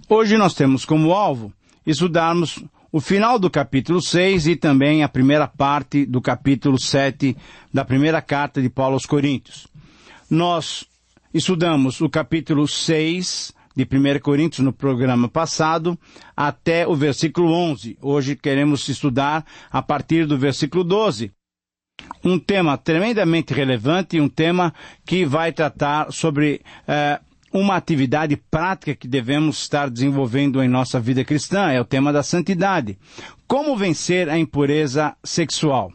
Hoje nós temos como alvo estudarmos o final do capítulo 6 e também a primeira parte do capítulo 7 da primeira carta de Paulo aos Coríntios. Nós estudamos o capítulo 6 de 1 Coríntios no programa passado até o versículo 11. Hoje queremos estudar a partir do versículo 12. Um tema tremendamente relevante, um tema que vai tratar sobre uma atividade prática que devemos estar desenvolvendo em nossa vida cristã. É o tema da santidade. Como vencer a impureza sexual?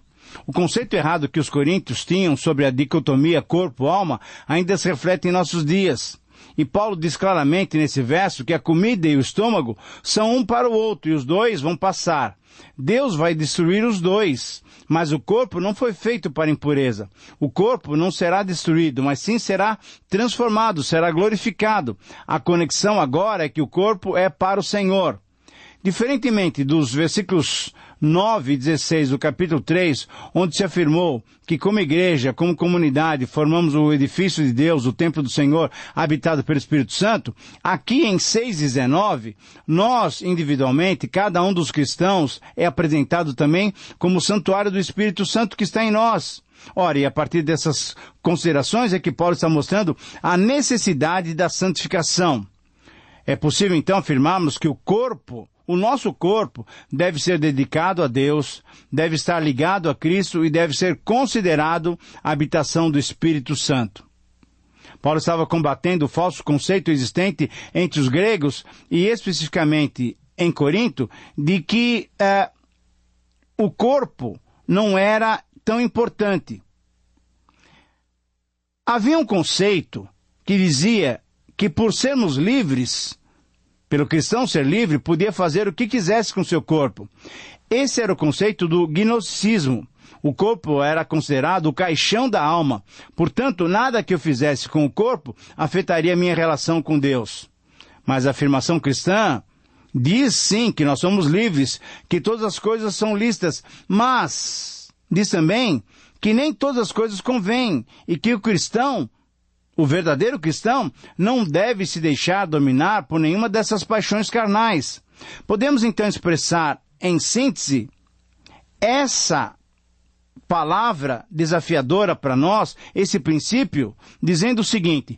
O conceito errado que os coríntios tinham sobre a dicotomia corpo-alma ainda se reflete em nossos dias. E Paulo diz claramente nesse verso que a comida e o estômago são um para o outro e os dois vão passar. Deus vai destruir os dois, mas o corpo não foi feito para impureza. O corpo não será destruído, mas sim será transformado, será glorificado. A conexão agora é que o corpo é para o Senhor. Diferentemente dos versículos 9 e 16 do capítulo 3, onde se afirmou que como igreja, como comunidade, formamos o edifício de Deus, o templo do Senhor, habitado pelo Espírito Santo, aqui em 6:19, nós, individualmente, cada um dos cristãos é apresentado também como o santuário do Espírito Santo que está em nós. Ora, e a partir dessas considerações é que Paulo está mostrando a necessidade da santificação. É possível, então, afirmarmos que o nosso corpo deve ser dedicado a Deus, deve estar ligado a Cristo e deve ser considerado a habitação do Espírito Santo. Paulo estava combatendo o falso conceito existente entre os gregos e especificamente em Corinto de que o corpo não era tão importante. Havia um conceito que dizia que por sermos livres, pelo cristão ser livre, podia fazer o que quisesse com seu corpo. Esse era o conceito do gnosticismo. O corpo era considerado o caixão da alma. Portanto, nada que eu fizesse com o corpo afetaria minha relação com Deus. Mas a afirmação cristã diz sim que nós somos livres, que todas as coisas são lícitas, mas diz também que nem todas as coisas convêm e que o verdadeiro cristão não deve se deixar dominar por nenhuma dessas paixões carnais. Podemos então expressar, em síntese, essa palavra desafiadora para nós, esse princípio, dizendo o seguinte: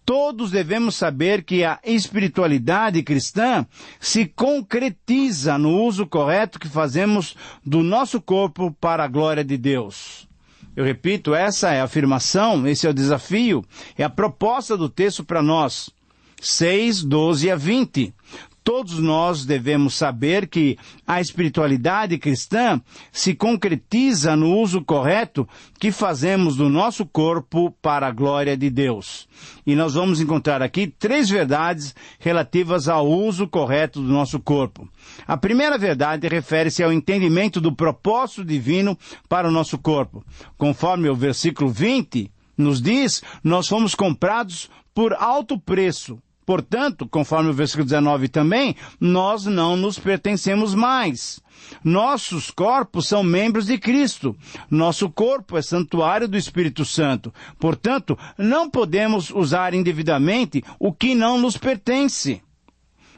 todos devemos saber que a espiritualidade cristã se concretiza no uso correto que fazemos do nosso corpo para a glória de Deus. Eu repito, essa é a afirmação, esse é o desafio, é a proposta do texto para nós. 6, 12 a 20. Todos nós devemos saber que a espiritualidade cristã se concretiza no uso correto que fazemos do nosso corpo para a glória de Deus. E nós vamos encontrar aqui 3 verdades relativas ao uso correto do nosso corpo. A primeira verdade refere-se ao entendimento do propósito divino para o nosso corpo. Conforme o versículo 20 nos diz, nós fomos comprados por alto preço. Portanto, conforme o versículo 19 também, nós não nos pertencemos mais. Nossos corpos são membros de Cristo. Nosso corpo é santuário do Espírito Santo. Portanto, não podemos usar indevidamente o que não nos pertence.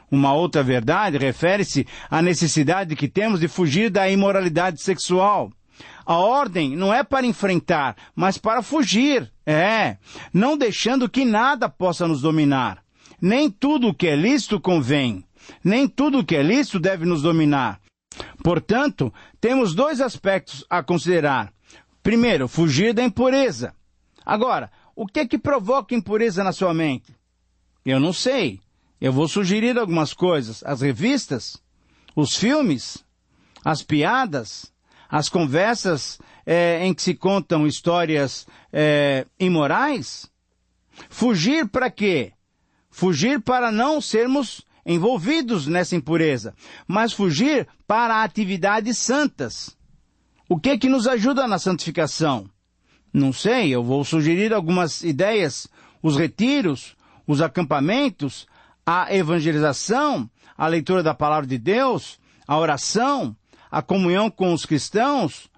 Uma outra verdade refere-se à necessidade que temos de fugir da imoralidade sexual. A ordem não é para enfrentar, mas para fugir. Não deixando que nada possa nos dominar. Nem tudo o que é lícito convém. Nem tudo o que é lícito deve nos dominar. Portanto, temos 2 aspectos a considerar. Primeiro, fugir da impureza. Agora, o que é que provoca impureza na sua mente? Eu não sei. Eu vou sugerir algumas coisas. As revistas, os filmes, as piadas, as conversas em que se contam histórias imorais. Fugir para quê? Fugir para não sermos envolvidos nessa impureza, mas fugir para atividades santas. O que é que nos ajuda na santificação? Não sei, eu vou sugerir algumas ideias: os retiros, os acampamentos, a evangelização, a leitura da palavra de Deus, a oração, a comunhão com os cristãos,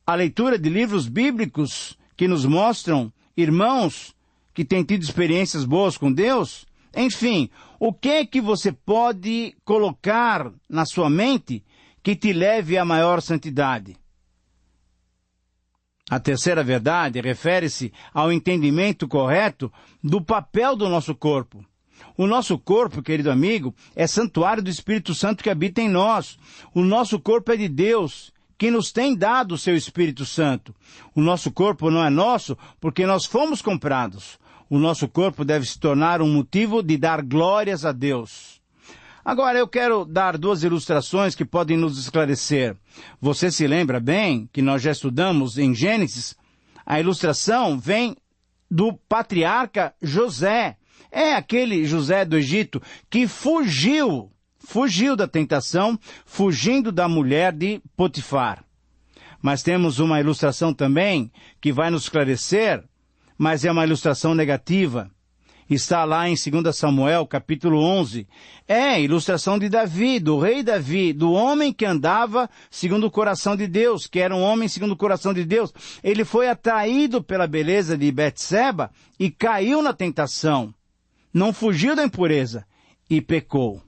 a leitura de livros bíblicos que nos mostram irmãos que têm tido experiências boas com Deus. Enfim, o que é que você pode colocar na sua mente que te leve à maior santidade? A terceira verdade refere-se ao entendimento correto do papel do nosso corpo. O nosso corpo, querido amigo, é santuário do Espírito Santo que habita em nós. O nosso corpo é de Deus, que nos tem dado o seu Espírito Santo. O nosso corpo não é nosso porque nós fomos comprados. O nosso corpo deve se tornar um motivo de dar glórias a Deus. Agora, eu quero dar duas ilustrações que podem nos esclarecer. Você se lembra bem que nós já estudamos em Gênesis? A ilustração vem do patriarca José. É aquele José do Egito que fugiu da tentação, fugindo da mulher de Potifar. Mas temos uma ilustração também que vai nos esclarecer, mas é uma ilustração negativa. Está lá em 2 Samuel, capítulo 11. É a ilustração de Davi, do rei Davi, do homem que andava segundo o coração de Deus, que era um homem segundo o coração de Deus. Ele foi atraído pela beleza de Betseba e caiu na tentação. Não fugiu da impureza e pecou.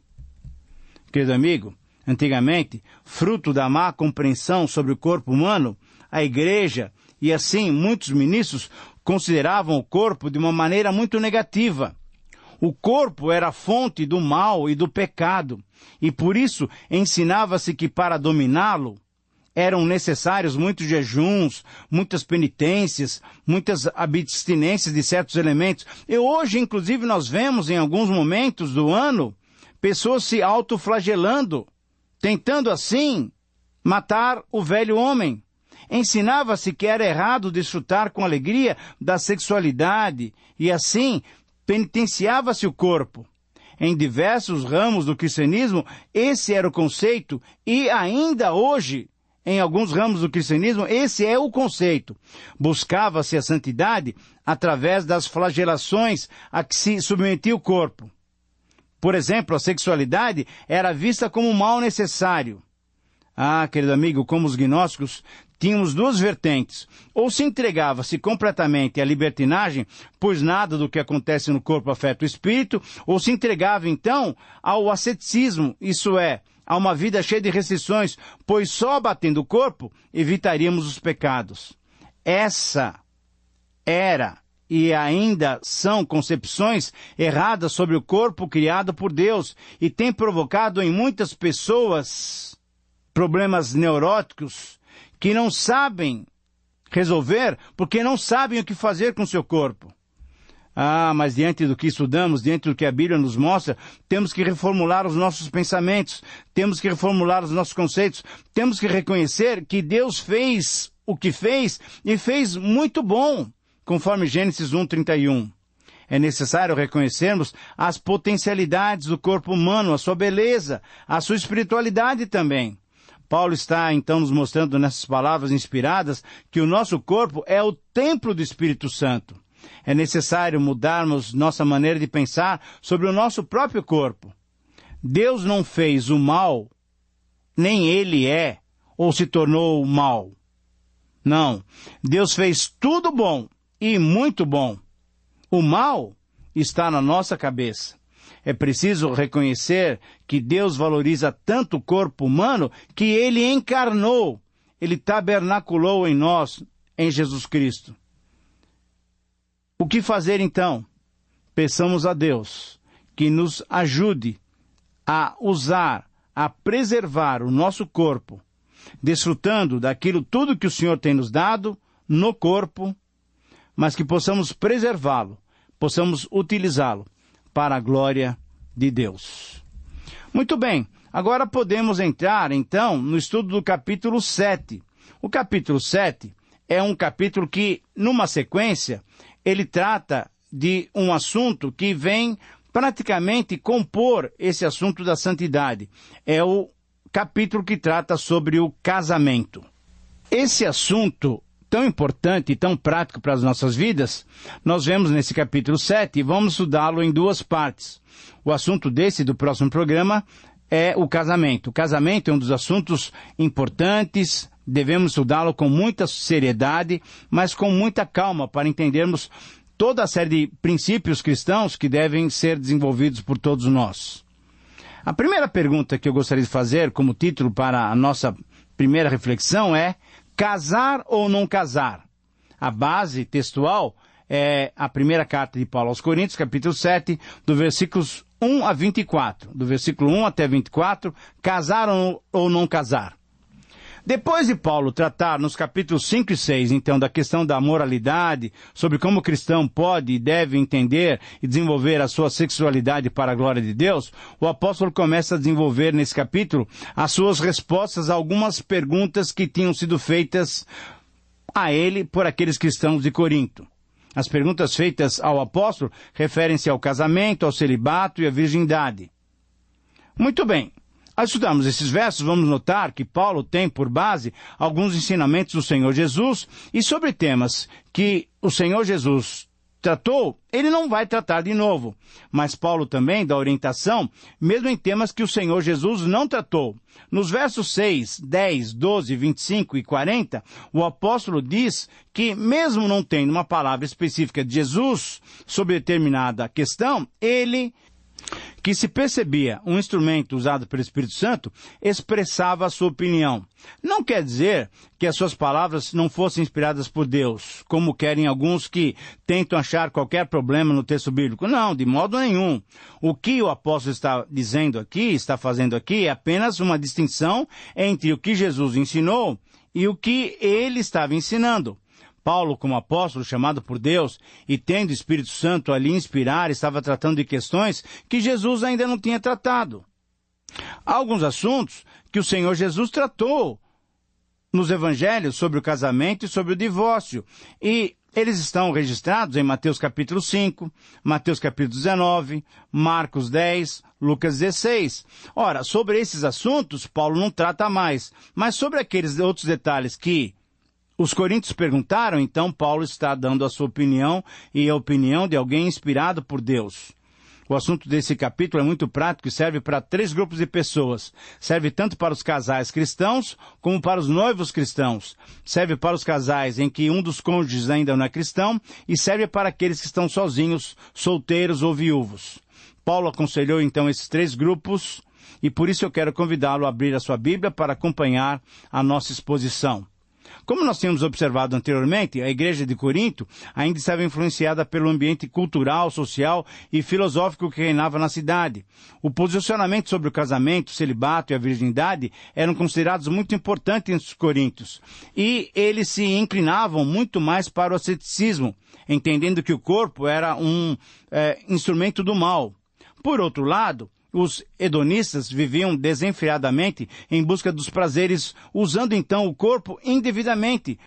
Querido amigo, antigamente, fruto da má compreensão sobre o corpo humano, a igreja e assim muitos ministros consideravam o corpo de uma maneira muito negativa. O corpo era a fonte do mal e do pecado, e por isso ensinava-se que para dominá-lo eram necessários muitos jejuns, muitas penitências, muitas abstinências de certos elementos. E hoje, inclusive, nós vemos em alguns momentos do ano pessoas se autoflagelando, tentando assim matar o velho homem. Ensinava-se que era errado desfrutar com alegria da sexualidade e assim penitenciava-se o corpo. Em diversos ramos do cristianismo, esse era o conceito e ainda hoje, em alguns ramos do cristianismo, esse é o conceito. Buscava-se a santidade através das flagelações a que se submetia o corpo. Por exemplo, a sexualidade era vista como um mal necessário. Ah, querido amigo, como os gnósticos, tínhamos duas vertentes. Ou se entregava-se completamente à libertinagem, pois nada do que acontece no corpo afeta o espírito, ou se entregava, então, ao asceticismo, isso é, a uma vida cheia de restrições, pois só abatendo o corpo evitaríamos os pecados. Essa era e ainda são concepções erradas sobre o corpo criado por Deus e tem provocado em muitas pessoas problemas neuróticos que não sabem resolver porque não sabem o que fazer com seu corpo. Ah, mas diante do que estudamos, diante do que a Bíblia nos mostra, temos que reformular os nossos pensamentos, temos que reformular os nossos conceitos, temos que reconhecer que Deus fez o que fez e fez muito bom, conforme Gênesis 1:31. É necessário reconhecermos as potencialidades do corpo humano, a sua beleza, a sua espiritualidade também. Paulo está, então, nos mostrando nessas palavras inspiradas que o nosso corpo é o templo do Espírito Santo. É necessário mudarmos nossa maneira de pensar sobre o nosso próprio corpo. Deus não fez o mal, nem ele é, ou se tornou mal. Não, Deus fez tudo bom e muito bom. O mal está na nossa cabeça. É preciso reconhecer que Deus valoriza tanto o corpo humano que ele encarnou, ele tabernaculou em nós, em Jesus Cristo. O que fazer então? Peçamos a Deus que nos ajude a usar, a preservar o nosso corpo, desfrutando daquilo tudo que o Senhor tem nos dado no corpo, mas que possamos preservá-lo, possamos utilizá-lo para a glória de Deus. Muito bem, agora podemos entrar então no estudo do capítulo 7. O capítulo 7 é um capítulo que, numa sequência, ele trata de um assunto que vem praticamente compor esse assunto da santidade. É o capítulo que trata sobre o casamento. Esse assunto tão importante e tão prático para as nossas vidas, nós vemos nesse capítulo 7 e vamos estudá-lo em duas partes. O assunto do próximo programa é o casamento. O casamento é um dos assuntos importantes, devemos estudá-lo com muita seriedade, mas com muita calma para entendermos toda a série de princípios cristãos que devem ser desenvolvidos por todos nós. A primeira pergunta que eu gostaria de fazer como título para a nossa primeira reflexão é: casar ou não casar? A base textual é a primeira carta de Paulo aos Coríntios, capítulo 7, do versículos 1 a 24. Do versículo 1 até 24, casar ou não casar. Depois de Paulo tratar nos capítulos 5 e 6, então, da questão da moralidade, sobre como o cristão pode e deve entender e desenvolver a sua sexualidade para a glória de Deus, o apóstolo começa a desenvolver nesse capítulo as suas respostas a algumas perguntas que tinham sido feitas a ele por aqueles cristãos de Corinto. As perguntas feitas ao apóstolo referem-se ao casamento, ao celibato e à virgindade. Muito bem. Ao estudarmos esses versos, vamos notar que Paulo tem por base alguns ensinamentos do Senhor Jesus, e sobre temas que o Senhor Jesus tratou, ele não vai tratar de novo. Mas Paulo também dá orientação, mesmo em temas que o Senhor Jesus não tratou. Nos versos 6, 10, 12, 25 e 40, o apóstolo diz que, mesmo não tendo uma palavra específica de Jesus sobre determinada questão, ele, que se percebia um instrumento usado pelo Espírito Santo, expressava a sua opinião. Não quer dizer que as suas palavras não fossem inspiradas por Deus, como querem alguns que tentam achar qualquer problema no texto bíblico. Não, de modo nenhum. O que o apóstolo está dizendo aqui, está fazendo aqui, é apenas uma distinção entre o que Jesus ensinou e o que ele estava ensinando. Paulo, como apóstolo chamado por Deus e tendo o Espírito Santo ali inspirar, estava tratando de questões que Jesus ainda não tinha tratado. Há alguns assuntos que o Senhor Jesus tratou nos evangelhos sobre o casamento e sobre o divórcio, e eles estão registrados em Mateus capítulo 5, Mateus capítulo 19, Marcos 10, Lucas 16. Ora, sobre esses assuntos, Paulo não trata mais, mas sobre aqueles outros detalhes que os coríntios perguntaram, então Paulo está dando a sua opinião e a opinião de alguém inspirado por Deus. O assunto desse capítulo é muito prático e serve para 3 grupos de pessoas. Serve tanto para os casais cristãos como para os noivos cristãos. Serve para os casais em que um dos cônjuges ainda não é cristão e serve para aqueles que estão sozinhos, solteiros ou viúvos. Paulo aconselhou então esses 3 grupos e por isso eu quero convidá-lo a abrir a sua Bíblia para acompanhar a nossa exposição. Como nós tínhamos observado anteriormente, a igreja de Corinto ainda estava influenciada pelo ambiente cultural, social e filosófico que reinava na cidade. O posicionamento sobre o casamento, o celibato e a virgindade eram considerados muito importantes entre os coríntios. E eles se inclinavam muito mais para o asceticismo, entendendo que o corpo era um instrumento do mal. Por outro lado, os hedonistas viviam desenfreadamente em busca dos prazeres, usando então o corpo indevidamente,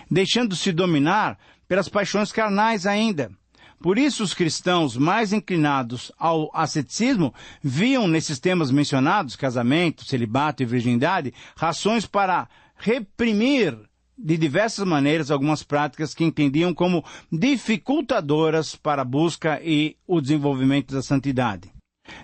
deixando-se dominar pelas paixões carnais ainda. Por isso os cristãos mais inclinados ao asceticismo viam nesses temas mencionados, casamento, celibato e virgindade, razões para reprimir de diversas maneiras algumas práticas que entendiam como dificultadoras para a busca e o desenvolvimento da santidade.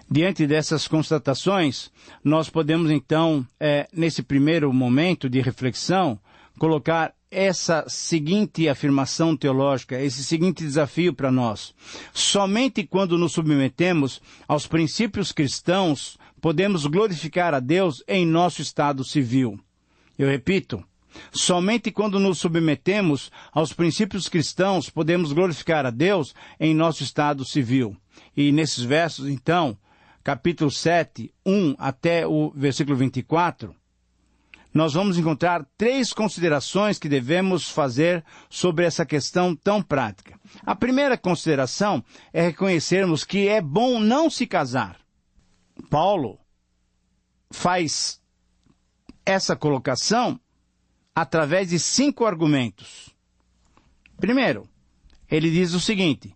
Diante dessas constatações, nós podemos então, nesse primeiro momento de reflexão, colocar essa seguinte afirmação teológica, esse seguinte desafio para nós. Somente quando nos submetemos aos princípios cristãos, podemos glorificar a Deus em nosso estado civil. Eu repito, somente quando nos submetemos aos princípios cristãos, podemos glorificar a Deus em nosso estado civil. E nesses versos, então, capítulo 7, 1 até o versículo 24, nós vamos encontrar 3 considerações que devemos fazer sobre essa questão tão prática. A primeira consideração é reconhecermos que é bom não se casar. Paulo faz essa colocação através de 5 argumentos. Primeiro, ele diz o seguinte,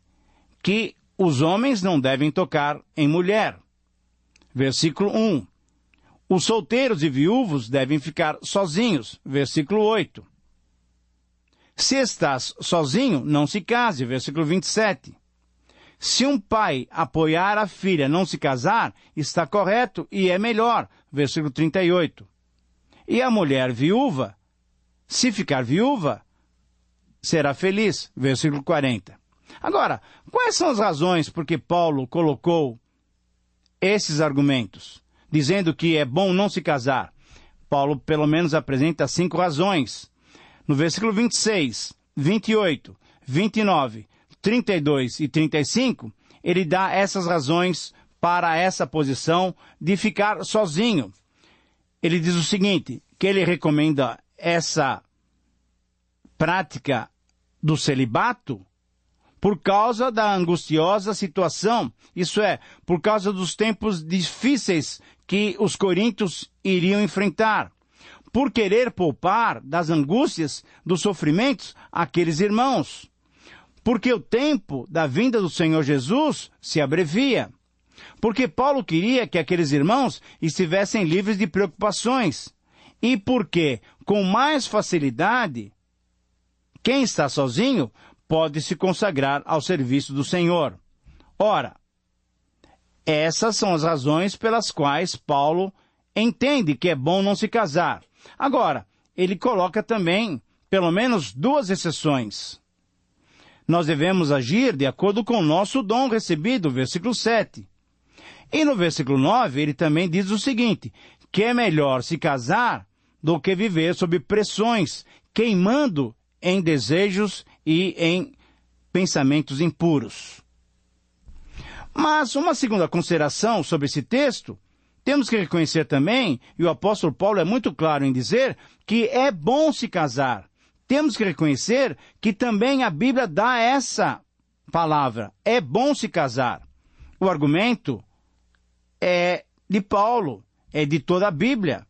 que os homens não devem tocar em mulher. Versículo 1. Os solteiros e viúvos devem ficar sozinhos. Versículo 8. Se estás sozinho, não se case. Versículo 27. Se um pai apoiar a filha não se casar, está correto e é melhor. Versículo 38. E a mulher viúva, se ficar viúva, será feliz. Versículo 40. Agora, quais são as razões por que Paulo colocou esses argumentos, dizendo que é bom não se casar? Paulo, pelo menos, apresenta 5 razões. No versículo 26, 28, 29, 32 e 35, ele dá essas razões para essa posição de ficar sozinho. Ele diz o seguinte, que ele recomenda essa prática do celibato por causa da angustiosa situação, isso é, por causa dos tempos difíceis que os coríntios iriam enfrentar, por querer poupar das angústias, dos sofrimentos, aqueles irmãos, porque o tempo da vinda do Senhor Jesus se abrevia, porque Paulo queria que aqueles irmãos estivessem livres de preocupações, e porque, com mais facilidade, quem está sozinho pode se consagrar ao serviço do Senhor. Ora, essas são as razões pelas quais Paulo entende que é bom não se casar. Agora, ele coloca também, pelo menos 2 exceções. Nós devemos agir de acordo com o nosso dom recebido, versículo 7. E no versículo 9, ele também diz o seguinte, que é melhor se casar do que viver sob pressões, queimando em desejos e em pensamentos impuros. Mas uma segunda consideração sobre esse texto, temos que reconhecer também, e o apóstolo Paulo é muito claro em dizer, que é bom se casar. Temos que reconhecer que também a Bíblia dá essa palavra, é bom se casar. O argumento é de Paulo, é de toda a Bíblia.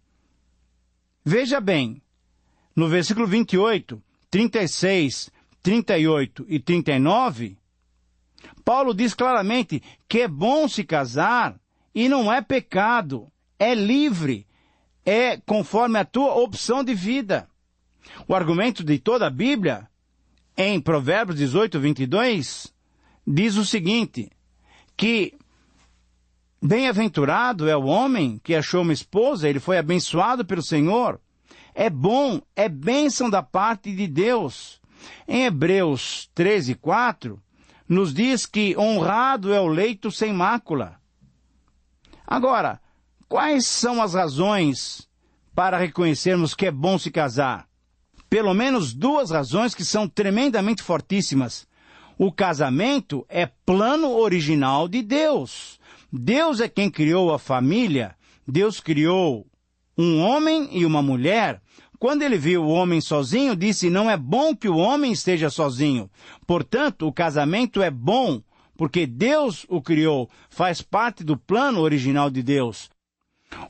Veja bem, no versículo 28, 36, 38 e 39, Paulo diz claramente que é bom se casar e não é pecado, é livre, é conforme a tua opção de vida. O argumento de toda a Bíblia, em Provérbios 18, 22, diz o seguinte, que bem-aventurado é o homem que achou uma esposa, ele foi abençoado pelo Senhor. É bom, é bênção da parte de Deus. Em Hebreus 13, 4, nos diz que honrado é o leito sem mácula. Agora, quais são as razões para reconhecermos que é bom se casar? Pelo menos 2 razões que são tremendamente fortíssimas. O casamento é plano original de Deus. Deus é quem criou a família. Deus criou um homem e uma mulher. Quando ele viu o homem sozinho, disse, não é bom que o homem esteja sozinho. Portanto, o casamento é bom, porque Deus o criou, faz parte do plano original de Deus.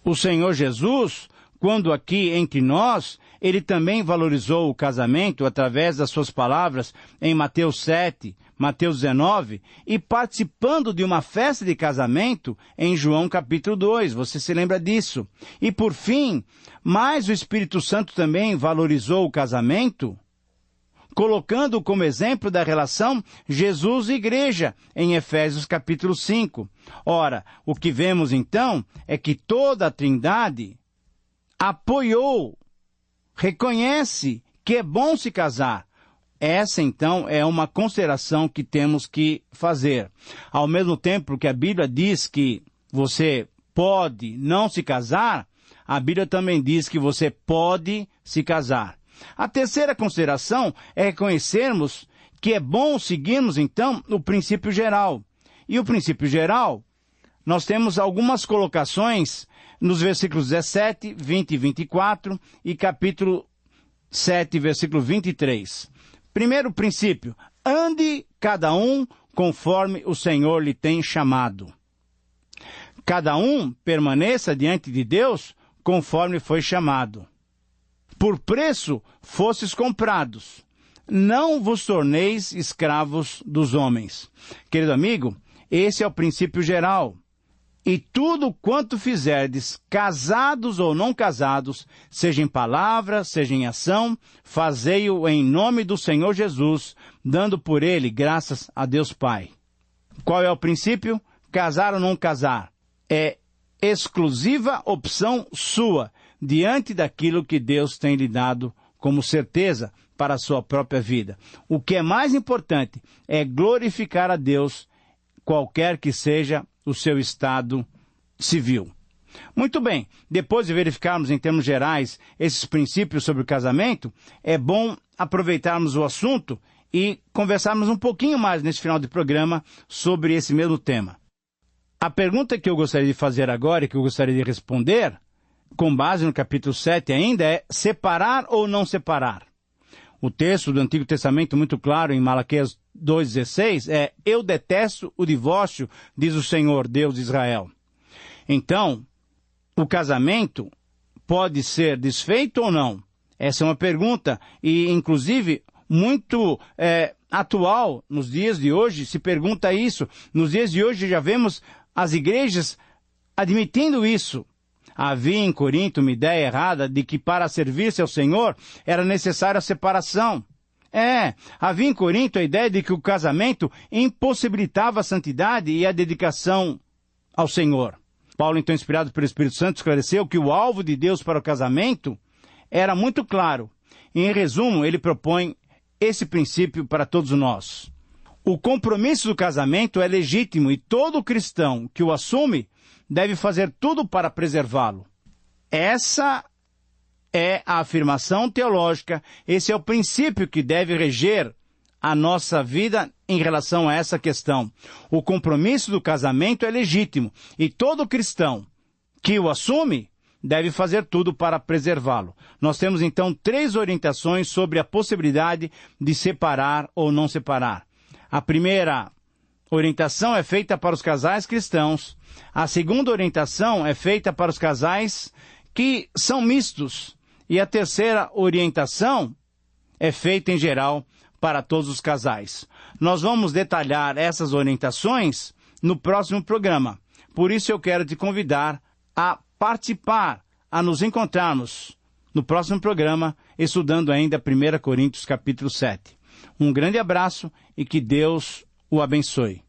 O Senhor Jesus, quando aqui entre nós, ele também valorizou o casamento através das suas palavras em Mateus 7, Mateus 19, e participando de uma festa de casamento em João capítulo 2, você se lembra disso. E por fim, mas o Espírito Santo também valorizou o casamento, colocando como exemplo da relação Jesus e igreja, em Efésios capítulo 5. Ora, o que vemos então é que toda a Trindade apoiou, reconhece que é bom se casar. Essa, então, é uma consideração que temos que fazer. Ao mesmo tempo que a Bíblia diz que você pode não se casar, a Bíblia também diz que você pode se casar. A terceira consideração é reconhecermos que é bom seguirmos, então, o princípio geral. E o princípio geral, nós temos algumas colocações nos versículos 17, 20 e 24 e capítulo 7, versículo 23. Primeiro princípio, ande cada um conforme o Senhor lhe tem chamado. Cada um permaneça diante de Deus conforme foi chamado. Por preço fostes comprados. Não vos torneis escravos dos homens. Querido amigo, esse é o princípio geral. E tudo quanto fizerdes, casados ou não casados, seja em palavra, seja em ação, fazei-o em nome do Senhor Jesus, dando por ele graças a Deus Pai. Qual é o princípio? Casar ou não casar? É exclusiva opção sua, diante daquilo que Deus tem lhe dado como certeza para a sua própria vida. O que é mais importante é glorificar a Deus, qualquer que seja o seu estado civil. Muito bem, depois de verificarmos em termos gerais esses princípios sobre o casamento, é bom aproveitarmos o assunto e conversarmos um pouquinho mais nesse final de programa sobre esse mesmo tema. A pergunta que eu gostaria de fazer agora e que eu gostaria de responder, com base no capítulo 7 ainda, é separar ou não separar? O texto do Antigo Testamento, muito claro, em Malaquias 2,16, é: eu detesto o divórcio, diz o Senhor, Deus de Israel. Então, o casamento pode ser desfeito ou não? Essa é uma pergunta, e inclusive muito atual nos dias de hoje, se pergunta isso. Nos dias de hoje já vemos as igrejas admitindo isso. Havia em Corinto uma ideia errada de que para servir-se ao Senhor era necessária a separação. Havia em Corinto a ideia de que o casamento impossibilitava a santidade e a dedicação ao Senhor. Paulo, então, inspirado pelo Espírito Santo, esclareceu que o alvo de Deus para o casamento era muito claro. Em resumo, ele propõe esse princípio para todos nós. O compromisso do casamento é legítimo e todo cristão que o assume deve fazer tudo para preservá-lo. Essa é a afirmação teológica, esse é o princípio que deve reger a nossa vida em relação a essa questão. O compromisso do casamento é legítimo e todo cristão que o assume deve fazer tudo para preservá-lo. Nós temos então 3 orientações sobre a possibilidade de separar ou não separar. A primeira orientação é feita para os casais cristãos. A segunda orientação é feita para os casais que são mistos. E a terceira orientação é feita em geral para todos os casais. Nós vamos detalhar essas orientações no próximo programa. Por isso eu quero te convidar a participar, a nos encontrarmos no próximo programa, estudando ainda 1 Coríntios capítulo 7. Um grande abraço e que Deus o abençoe.